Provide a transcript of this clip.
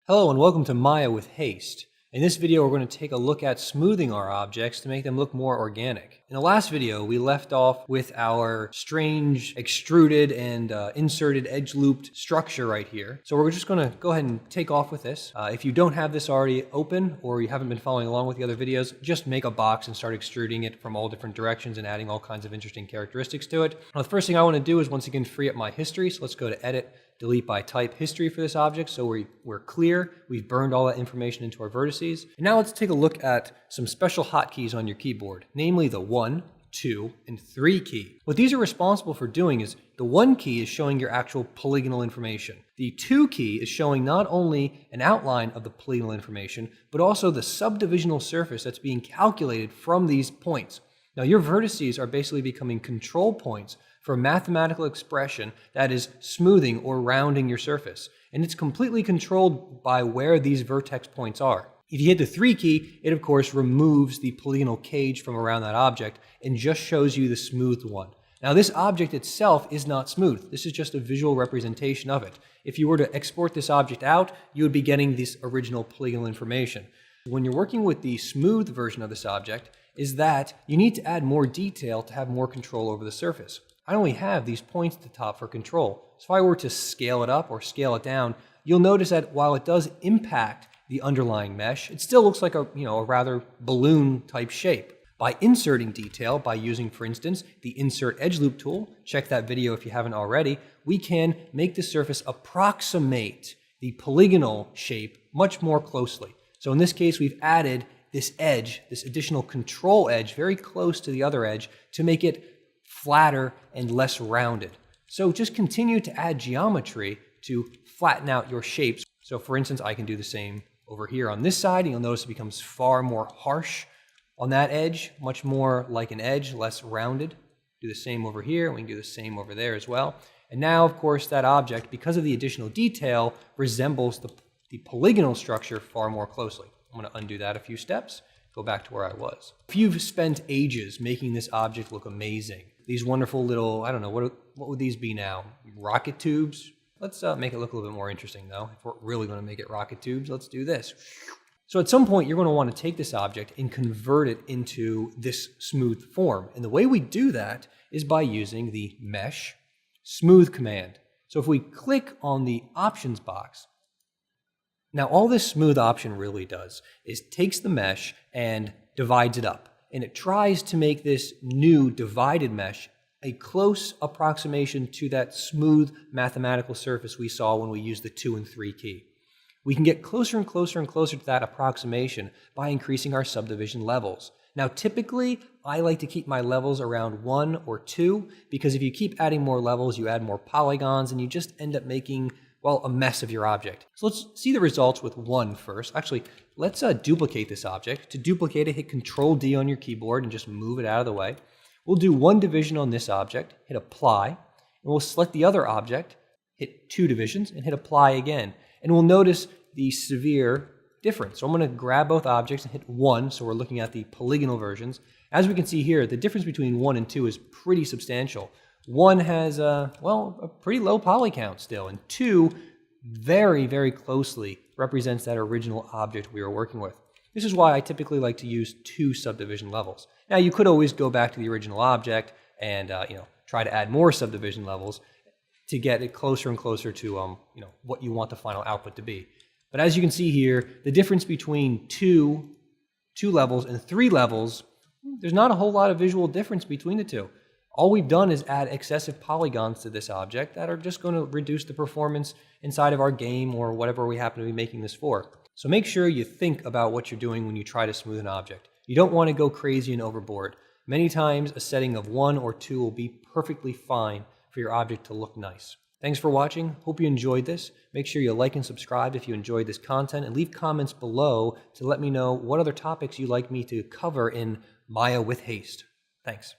Hello and welcome to Maya with Haste. In this video, we're going to take a look at smoothing our objects to make them look more organic. In the last video, we left off with our strange extruded and inserted edge-looped structure right here. So we're just going to go ahead and take off with this. If you don't have this already open or you haven't been following along with the other videos, just make a box and start extruding it from all different directions and adding all kinds of interesting characteristics to it. Now, the first thing I want to do is once again free up my history. So let's go to Edit, Delete by Type History for this object, so we're clear. We've burned all that information into our vertices. And now let's take a look at some special hotkeys on your keyboard, namely the 1, 2, and 3 key. What these are responsible for doing is the 1 key is showing your actual polygonal information. The 2 key is showing not only an outline of the polygonal information, but also the subdivisional surface that's being calculated from these points. Now your vertices are basically becoming control points for a mathematical expression that is smoothing or rounding your surface. And it's completely controlled by where these vertex points are. If you hit the 3 key, it of course removes the polygonal cage from around that object and just shows you the smooth one. Now this object itself is not smooth. This is just a visual representation of it. If you were to export this object out, you would be getting this original polygonal information. When you're working with the smooth version of this object, is that you need to add more detail to have more control over the surface. I only have these points at the top for control. So if I were to scale it up or scale it down, you'll notice that while it does impact the underlying mesh, it still looks like a rather balloon type shape. By inserting detail, by using, for instance, the Insert Edge Loop tool, check that video if you haven't already, we can make the surface approximate the polygonal shape much more closely. So in this case, we've added this edge, this additional control edge, very close to the other edge to make it flatter and less rounded. So just continue to add geometry to flatten out your shapes. So for instance, I can do the same over here on this side, and you'll notice it becomes far more harsh on that edge, much more like an edge, less rounded. Do the same over here, and we can do the same over there as well. And now, of course, that object, because of the additional detail, resembles the polygonal structure far more closely. I'm going to undo that a few steps, go back to where I was. If you've spent ages making this object look amazing, these wonderful little, I don't know, what would these be now? Rocket tubes? Let's make it look a little bit more interesting though. If we're really going to make it rocket tubes, let's do this. So at some point, you're going to want to take this object and convert it into this smooth form. And the way we do that is by using the Mesh Smooth command. So if we click on the options box, now all this smooth option really does is takes the mesh and divides it up. And it tries to make this new divided mesh a close approximation to that smooth mathematical surface we saw when we used the 2 and 3 key. We can get closer and closer and closer to that approximation by increasing our subdivision levels. Now typically, I like to keep my levels around 1 or 2 because if you keep adding more levels, you add more polygons and you just end up making, well, a mess of your object. So let's see the results with 1 first. Actually, let's duplicate this object. To duplicate it, hit Control-D on your keyboard and just move it out of the way. We'll do 1 division on this object, hit Apply, and we'll select the other object, hit 2 divisions, and hit Apply again. And we'll notice the severe difference. So I'm going to grab both objects and hit 1, so we're looking at the polygonal versions. As we can see here, the difference between 1 and 2 is pretty substantial. 1 has, a pretty low poly count still, and 2 very, very closely represents that original object we were working with. This is why I typically like to use 2 subdivision levels. Now, you could always go back to the original object and, try to add more subdivision levels to get it closer and closer to, what you want the final output to be. But as you can see here, the difference between two levels and 3 levels, there's not a whole lot of visual difference between the two. All we've done is add excessive polygons to this object that are just going to reduce the performance inside of our game or whatever we happen to be making this for. So make sure you think about what you're doing when you try to smooth an object. You don't want to go crazy and overboard. Many times a setting of 1 or 2 will be perfectly fine for your object to look nice. Thanks for watching. Hope you enjoyed this. Make sure you like and subscribe if you enjoyed this content and leave comments below to let me know what other topics you'd like me to cover in Maya with Haste. Thanks.